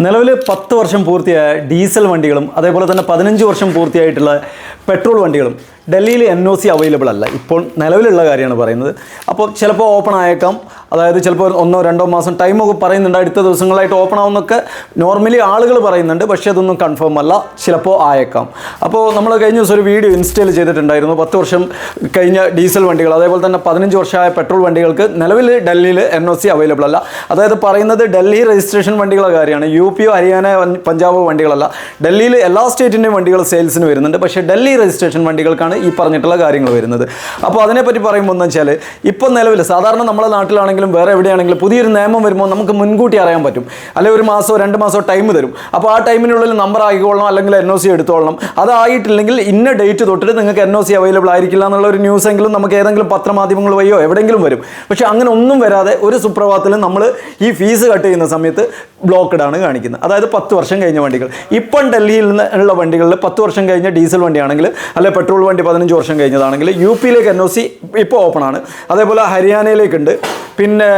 നിലവിൽ 10 വർഷം പൂർത്തിയായ ഡീസൽ വണ്ടികളും അതേപോലെ തന്നെ 15 വർഷം പൂർത്തിയായിട്ടുള്ള പെട്രോൾ വണ്ടികളും ഡൽഹിയിൽ NOC അവൈലബിൾ അല്ല. ഇപ്പോൾ നിലവിലുള്ള കാര്യമാണ് പറയുന്നത്. അപ്പോൾ ചിലപ്പോൾ ഓപ്പൺ ആയേക്കാം, അതായത് ചിലപ്പോൾ 1-2 മാസം ടൈമൊക്കെ പറയുന്നുണ്ട്, അടുത്ത ദിവസങ്ങളായിട്ട് ഓപ്പൺ ആവുമെന്നൊക്കെ നോർമലി ആളുകൾ പറയുന്നുണ്ട്. പക്ഷേ അതൊന്നും കൺഫേം അല്ല, ചിലപ്പോൾ ആയേക്കാം. അപ്പോൾ നമ്മൾ കഴിഞ്ഞ ദിവസം ഒരു വീഡിയോ ഇൻസ്റ്റയിൽ ചെയ്തിട്ടുണ്ടായിരുന്നു. 10 വർഷം കഴിഞ്ഞ ഡീസൽ വണ്ടികൾ അതേപോലെ തന്നെ 15 വർഷമായ പെട്രോൾ വണ്ടികൾക്ക് നിലവിൽ ഡൽഹിയിൽ NOC അവൈലബിൾ അല്ല. അതായത് പറയുന്നത് ഡൽഹി രജിസ്ട്രേഷൻ വണ്ടികളുടെ കാര്യമാണ്, UP, ഹരിയാന, പഞ്ചാബ് വണ്ടികളല്ല. ഡൽഹിയിൽ എല്ലാ സ്റ്റേറ്റിൻ്റെയും വണ്ടികൾ സെയിൽസിന് വരുന്നുണ്ട്, പക്ഷേ ഡൽഹി രജിസ്ട്രേഷൻ വണ്ടികൾക്കാണ് ഈ പറഞ്ഞിട്ടുള്ള കാര്യങ്ങൾ വരുന്നത്. അപ്പോൾ അതിനെപ്പറ്റി പറയുമ്പോൾ എന്ന് വെച്ചാൽ ഇപ്പോൾ നിലവിൽ സാധാരണ നമ്മുടെ നാട്ടിലാണെങ്കിലും വേറെ എവിടെയാണെങ്കിലും പുതിയൊരു നിയമം വരുമ്പോൾ നമുക്ക് മുൻകൂട്ടി അറിയാൻ പറ്റും, അല്ലെങ്കിൽ 1 മാസമോ 2 മാസമോ ടൈം തരും. അപ്പോൾ ആ ടൈമിനുള്ളിൽ നമ്പർ ആയിക്കോളണം അല്ലെങ്കിൽ NOC എടുത്തോളണം. അതായിട്ടില്ലെങ്കിൽ ഇന്ന ഡേറ്റ് തൊട്ടിട്ട് നിങ്ങൾക്ക് NOC അവൈലബിൾ ആയിരിക്കില്ല എന്നുള്ള ഒരു ന്യൂസ് എങ്കിലും നമുക്ക് ഏതെങ്കിലും പത്രമാധ്യമങ്ങൾ വഴിയോ എവിടെയെങ്കിലും വരും. പക്ഷേ അങ്ങനെ ഒന്നും വരാതെ ഒരു സുപ്രഭാതത്തിൽ നമ്മൾ ഈ ഫീസ് കട്ട് ചെയ്യുന്ന സമയത്ത് ബ്ലോക്കഡ് ആണ് കാണിക്കുന്നത്. അതായത് 10 വർഷം കഴിഞ്ഞ വണ്ടികൾ. ഇപ്പം ഡൽഹിയിൽ നിന്നുള്ള വണ്ടികളിൽ 10 വർഷം കഴിഞ്ഞ ഡീസൽ വണ്ടിയാണെങ്കിൽ അല്ലെങ്കിൽ പെട്രോൾ വണ്ടി 15 വർഷം കഴിഞ്ഞതാണെങ്കിൽ UP യിലേക്ക് NOC ഇപ്പോൾ ഓപ്പൺ ആണ്. അതേപോലെ ഹരിയാനയിലേക്കുണ്ട്, പിന്നെ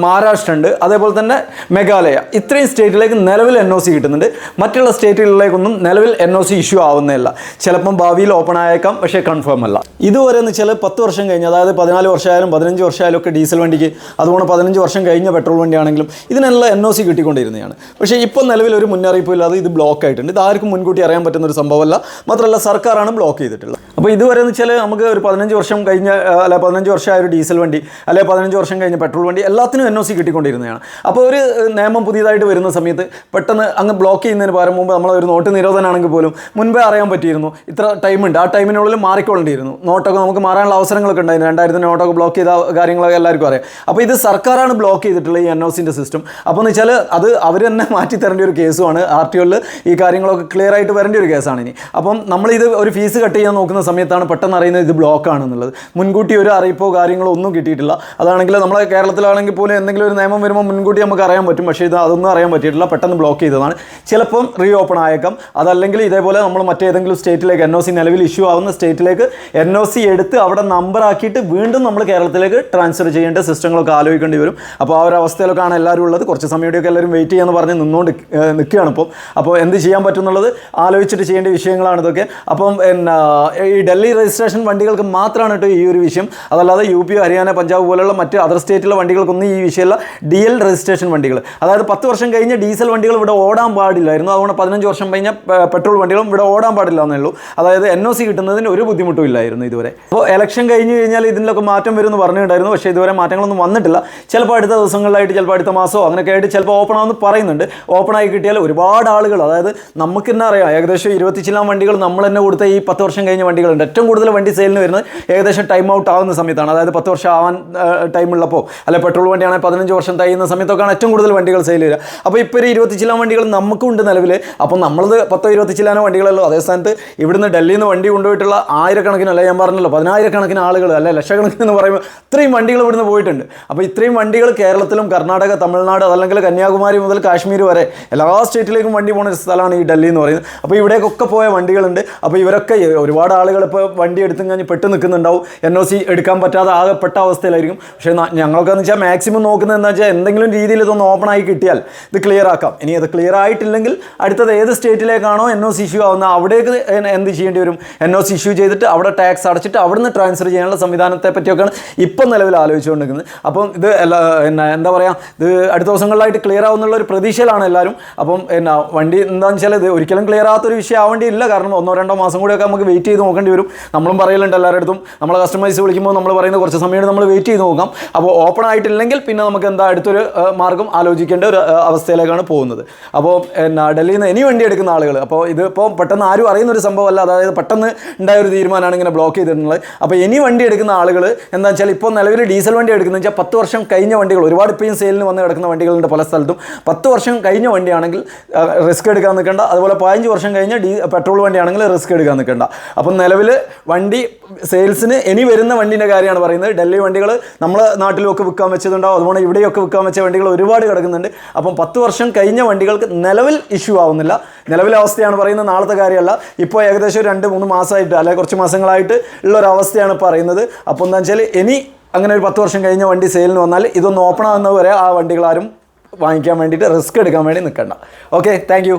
മഹാരാഷ്ട്ര ഉണ്ട്, അതേപോലെ തന്നെ മേഘാലയ. ഇത്രയും സ്റ്റേറ്റിലേക്ക് നിലവിൽ NOC കിട്ടുന്നുണ്ട്. മറ്റുള്ള സ്റ്റേറ്റുകളിലേക്കൊന്നും നിലവിൽ NOC ഇഷ്യൂ ആവുന്നതല്ല. ചിലപ്പം ഭാവിയിൽ ഓപ്പൺ ആയേക്കാം, പക്ഷേ കൺഫേം അല്ല. ഇതുവരെ എന്ന് വെച്ചാൽ 10 വർഷം കഴിഞ്ഞ്, അതായത് 14 വർഷമായാലും 15 വർഷമായാലും ഒക്കെ ഡീസൽ വണ്ടിക്ക്, അതുകൊണ്ട് 15 വർഷം കഴിഞ്ഞ പെട്രോൾ വണ്ടിയാണെങ്കിലും ഇതിനെല്ലാം NOC കിട്ടിക്കൊണ്ടിരുന്നതാണ്. പക്ഷേ ഇപ്പോൾ നിലവിൽ ഒരു മുന്നറിയിപ്പില്ലാതെ ഇത് ബ്ലോക്ക് ആയിട്ടുണ്ട്. ഇത് ആർക്കും മുൻകൂട്ടി അറിയാൻ പറ്റുന്ന ഒരു സംഭവമല്ല. മാത്രമല്ല സർക്കാരാണ് ബ്ലോക്ക് ചെയ്തിട്ടുള്ളത്. അപ്പോൾ ഇതുവരെ എന്ന് വെച്ചാൽ നമുക്ക് ഒരു 15 വർഷം കഴിഞ്ഞ, അല്ലെ 15 വർഷമായ ഒരു ഡീസൽ വണ്ടി, അല്ലെ 15 വർഷം കഴിഞ്ഞ പെട്രോൾ വണ്ടി, എല്ലാത്തിനും NOC കിട്ടിക്കൊണ്ടിരുന്നതാണ്. അപ്പോൾ ഒരു നിയമം പുതിയതായിട്ട് വരുന്ന സമയത്ത് പെട്ടെന്ന് അങ്ങ് ബ്ലോക്ക് ചെയ്യുന്നതിന് പകരം മുമ്പ് നമ്മളൊരു നോട്ട് നിരോധനമാണെങ്കിൽ പോലും മുൻപേ അറിയാൻ പറ്റിയിരുന്നു, ഇത്ര ടൈമുണ്ട്, ആ ടൈമിനുള്ളിൽ മാറിക്കൊള്ളേണ്ടിയിരുന്നു. നോട്ടൊക്കെ നമുക്ക് മാറാനുള്ള അവസരങ്ങളൊക്കെ ഉണ്ടായിരുന്നു. 2000 നോട്ടൊക്കെ ബ്ലോക്ക് ചെയ്ത കാര്യങ്ങളൊക്കെ എല്ലാവർക്കും അറിയാം. അപ്പോൾ ഇത് സർക്കാരാണ് ബ്ലോക്ക് ചെയ്തിട്ടുള്ള ഈ NOCൻ്റെ സിസ്റ്റം. അപ്പോൾ എന്ന് വെച്ചാൽ അത് അവർ തന്നെ മാറ്റി തരേണ്ട ഒരു കേസുമാണ്. RTOയിൽ ഈ കാര്യങ്ങളൊക്കെ ക്ലിയർ ആയിട്ട് വരേണ്ട ഒരു കേസാണ് ഇനി. അപ്പം നമ്മളിത് ഒരു ഫീസ് കട്ട് ചെയ്യാൻ നോക്കുന്ന സമയത്താണ് പെട്ടെന്ന് അറിയുന്നത് ഇത് ബ്ലോക്ക് ആണെന്നുള്ളത്. മുൻകൂട്ടി ഒരു അറിയിപ്പോ കാര്യങ്ങളോ ഒന്നും കിട്ടിയിട്ടില്ല. അതാണെങ്കിൽ നമ്മളെ കേരളത്തിലാണെങ്കിൽ പോലും എന്തെങ്കിലും ഒരു നിയമം വരുമ്പോൾ മുൻകൂട്ടി നമുക്ക് അറിയാൻ പറ്റും. പക്ഷേ ഇത് അതൊന്നും അറിയാൻ പറ്റിയിട്ടില്ല, പെട്ടെന്ന് ബ്ലോക്ക് ചെയ്തതാണ്. ചിലപ്പം റീ ഓപ്പൺ ആയേക്കാം. അതല്ലെങ്കിൽ ഇതേപോലെ നമ്മൾ മറ്റേതെങ്കിലും സ്റ്റേറ്റിലേക്ക് NOC നിലവിൽ ഇഷ്യൂ ആവുന്ന സ്റ്റേറ്റിലേക്ക് NOC എടുത്ത് അവിടെ നമ്പർ ആക്കിയിട്ട് വീണ്ടും നമ്മൾ കേരളത്തിലേക്ക് ട്രാൻസ്ഫർ ചെയ്യേണ്ട സിസ്റ്റങ്ങളൊക്കെ ആലോചിക്കേണ്ടി വരും. അപ്പോൾ ആ ഒരു അവസ്ഥയിലൊക്കെയാണ് എല്ലാവരും ഉള്ളത്. കുറച്ച് സമയമൊക്കെ എല്ലാവരും വെയിറ്റ് ചെയ്യാമെന്ന് പറഞ്ഞ് നിൽക്കുകയാണ് ഇപ്പോൾ. അപ്പോൾ എന്ത് ചെയ്യാൻ പറ്റും എന്നുള്ളത് ആലോചിച്ചിട്ട് ചെയ്യേണ്ട വിഷയങ്ങളാണ് ഇതൊക്കെ. അപ്പം ഈ ഡൽഹി രജിസ്ട്രേഷൻ വണ്ടികൾക്ക് മാത്രമാണ് കേട്ടോ ഈ ഒരു വിഷയം. അതല്ലാതെ UP, ഹരിയാന, പഞ്ചാബ് പോലുള്ള മറ്റ് അതർ സ്റ്റേറ്റിലെ വണ്ടികൾക്കൊന്നും ഈ വിഷയമല്ല. DL രജിസ്ട്രേഷൻ വണ്ടികൾ, അതായത് 10 വർഷം കഴിഞ്ഞ ഡീസൽ വണ്ടികൾ ഇവിടെ ഓടാൻ പാടില്ലായിരുന്നു. അതുകൊണ്ട് 15 വർഷം കഴിഞ്ഞ പെട്രോൾ വണ്ടികളും ഇവിടെ ഓടാൻ പാടില്ല എന്നേ ഉള്ളൂ. അതായത് NOC കിട്ടുന്നതിന് ഒരു ബുദ്ധിമുട്ടും ഇല്ലായിരുന്നു ഇതുവരെ. അപ്പോൾ ഇലക്ഷൻ കഴിഞ്ഞ് കഴിഞ്ഞാൽ ഇതിലൊക്കെ മാറ്റം വരുമെന്ന് പറഞ്ഞിട്ടുണ്ടായിരുന്നു. പക്ഷേ ഇതുവരെ മാറ്റങ്ങളൊന്നും വന്നിട്ടില്ല. ചിലപ്പോൾ അടുത്ത ദിവസങ്ങളിലായിട്ട്, ചിലപ്പോൾ അടുത്ത മാസമോ അങ്ങനെയൊക്കെ ആയിട്ട് ചിലപ്പോൾ ഓപ്പൺ ആവുമെന്ന് പറയുന്നുണ്ട്. ഓപ്പൺ ആയി കിട്ടിയാൽ ഒരുപാട് ആളുകൾ, അതായത് നമുക്ക് തന്നെ അറിയാം, ഏകദേശം 20 ചില്ലാൻ വണ്ടികൾ നമ്മൾ തന്നെ കൊടുത്ത ഈ 10 വർഷം കഴിഞ്ഞ വണ്ടികളുണ്ട്. ഏറ്റവും കൂടുതൽ വണ്ടി സെയിലിന് വരുന്നത് ഏകദേശം ടൈം ഔട്ട് ആവുന്ന സമയത്താണ്. അതായത് 10 വർഷം ആവാൻ ടൈമുള്ളപ്പോൾ, അല്ലെ പെട്രോൾ വണ്ടിയാണെങ്കിൽ 15 വർഷം തയ്യുന്ന സമയത്തൊക്കെയാണ് ഏറ്റവും കൂടുതൽ വണ്ടികൾ സെയിൽ ചെയ്യുക. അപ്പോൾ ഇപ്പോൾ ഒരു 20 ചില്ലാൻ വണ്ടികൾ നമുക്കുണ്ട് നിലവിൽ. അപ്പോൾ നമ്മളത് 10-20 ചില്ലാനോ വണ്ടികളല്ലോ. അതേ സ്ഥാനത്ത് ഇവിടുന്ന് ഡൽഹിയിൽ നിന്ന് വണ്ടി കൊണ്ടുപോയിട്ടുള്ള ആയിരക്കണക്കിന്, അല്ലെ ഞാൻ പറഞ്ഞല്ലോ 10,000-കണക്കിന് ആളുകൾ, അല്ലെ ലക്ഷക്കണക്കിന് എന്ന് പറയുമ്പോൾ ഇത്രയും വണ്ടികൾ ഇവിടുന്ന് പോയിട്ടുണ്ട്. അപ്പോൾ ഇത്രയും വണ്ടികൾ കേരളത്തിലും കർണാടക, തമിഴ്നാട്, അതല്ലെങ്കിൽ കന്യാകുമാരി മുതൽ കാശ്മീർ വരെ എല്ലാ സ്റ്റേറ്റിലേക്കും വണ്ടി പോകുന്ന ഒരു സ്ഥലമാണ് ഈ ഡൽഹി എന്ന് പറയുന്നത്. അപ്പോൾ ഇവിടേക്കൊക്കെ പോയ വണ്ടികളുണ്ട്. അപ്പോൾ ഇവരൊക്കെ ഒരുപാട് ആളുകൾ ഇപ്പോൾ വണ്ടി എടുത്തും കഴിഞ്ഞ് പെട്ട് നിൽക്കുന്നുണ്ടാവും. NOC എടുക്കാൻ പറ്റാതെ ആകെപ്പെട്ട അവസ്ഥയിലായിരിക്കും. പക്ഷേ ഞങ്ങളൊക്കെ എന്ന് വെച്ചാൽ മാക്സിമം നോക്കുന്നത് എന്താ വെച്ചാൽ എന്തെങ്കിലും രീതിയിൽ ഇതൊന്ന് ഓപ്പൺ ആയി കിട്ടിയാൽ ഇത് ക്ലിയർ ആക്കാം. ഇനി അത് ക്ലിയർ ആയിട്ടില്ലെങ്കിൽ അടുത്തത് ഏത് സ്റ്റേറ്റിലേക്കാണോ NOC ഇഷ്യൂ ആവുന്നത് അവിടേക്ക് എന്ത് ചെയ്യേണ്ടി വരും? NOC ഇഷ്യൂ ചെയ്തിട്ട് അവിടെ ടാക്സ് അടച്ചിട്ട് അവിടുന്ന് ട്രാൻസ്ഫർ ചെയ്യാനുള്ള സംവിധാനത്തെ പറ്റിയൊക്കെയാണ് ഇപ്പം നിലവിൽ ആലോചിച്ചുകൊണ്ടിരിക്കുന്നത്. അപ്പം ഇത് എന്താ പറയുക, ഇത് അടുത്ത ദിവസങ്ങളിലായിട്ട് ക്ലിയർ ആവുന്നുള്ള ഒരു പ്രതീക്ഷയിലാണ് എല്ലാവരും. അപ്പം വണ്ടി എന്താണെന്ന് വെച്ചാൽ ഇത് ഒരിക്കലും ക്ലിയർ ആകാത്തൊരു വിഷയം ആവേണ്ടിയില്ല. കാരണം 1-2 മാസം കൂടിയൊക്കെ നമുക്ക് വെയിറ്റ് ചെയ്ത് നോക്കേണ്ടി വരും. നമ്മളും പറയലുണ്ട് എല്ലാവരുടെ അടുത്തും. നമ്മളെ കസ്റ്റമേഴ്സ് വിളിക്കുമ്പോൾ നമ്മൾ പറയുന്നത് കുറച്ച് സമയം നമ്മൾ വെയിറ്റ് ചെയ്ത് നോക്കാം. അപ്പോൾ ഓപ്പൺ ആയിട്ടില്ലെങ്കിൽ പിന്നെ നമുക്ക് എന്താ അടുത്തൊരു മാർഗ്ഗം ആലോചിക്കേണ്ട ഒരു അവസ്ഥയിലേക്കാണ് പോകുന്നത്. അപ്പോൾ ഡൽഹിയിൽ നിന്ന് ഇനി വണ്ടി എടുക്കുന്ന ആളുകൾ, അപ്പോൾ ഇതിപ്പോൾ പെട്ടെന്ന് ആരും അറിയുന്ന ഒരു സംഭവമല്ല. അതായത് പെട്ടെന്ന് ഉണ്ടായ ഒരു തീരുമാനമാണ് ഇങ്ങനെ ബ്ലോക്ക് ചെയ്തിട്ടുള്ളത്. അപ്പോൾ ഇനി വണ്ടി എടുക്കുന്ന ആളുകൾ എന്താ വെച്ചാൽ ഇപ്പോൾ നിലവിൽ ഡീസൽ വണ്ടി എടുക്കുന്നത് വെച്ചാൽ 10 വർഷം കഴിഞ്ഞ വണ്ടികൾ ഒരുപാട് ഇപ്പോഴും സെയിലിന് വന്ന് കിടക്കുന്ന വണ്ടികളുണ്ട് പല സ്ഥലത്തും. 10 വർഷം കഴിഞ്ഞ വണ്ടിയാണെങ്കിൽ റിസ്ക് എടുക്കാൻ നിൽക്കേണ്ട. അതുപോലെ 15 വർഷം കഴിഞ്ഞ പെട്രോൾ വണ്ടിയാണെങ്കിൽ റിസ്ക് എടുക്കാൻ നിൽക്കേണ്ട. അപ്പം നിലവിൽ വണ്ടി സെയിൽസിന് ഇനി വരുന്ന വണ്ടീൻ്റെ കാര്യമാണ് പറയുന്നത്. ഡൽഹി വണ്ടികൾ നമ്മളെ നാട്ടിലൊക്കെ വിൽക്കാൻ വെച്ചതുണ്ടാവും, അതുപോലെ ഇവിടെയൊക്കെ വിൽക്കാൻ വെച്ച വണ്ടികൾ ഒരുപാട് കിടക്കുന്നുണ്ട്. അപ്പം 10 വർഷം കഴിഞ്ഞ വണ്ടികൾക്ക് നിലവിൽ ഇഷ്യൂ ആവുന്നില്ല. നിലവിലെ അവസ്ഥയാണ് പറയുന്നത്, നാളത്തെ കാര്യമല്ല. ഇപ്പോൾ ഏകദേശം 2-3 മാസമായിട്ട്, അല്ലെങ്കിൽ കുറച്ച് മാസങ്ങളായിട്ട് ഉള്ളൊരവസ്ഥയാണ് പറയുന്നത്. അപ്പോൾ എന്താ വെച്ചാൽ ഇനി അങ്ങനെ ഒരു 10 വർഷം കഴിഞ്ഞ വണ്ടി സെയിലിന് വന്നാൽ ഇതൊന്ന് ഓപ്പൺ ആകുന്നത് വരെ ആ വണ്ടികളാരും വാങ്ങിക്കാൻ വേണ്ടിയിട്ട് റിസ്ക് എടുക്കാൻ വേണ്ടി നിൽക്കണ്ട. Okay, thank you.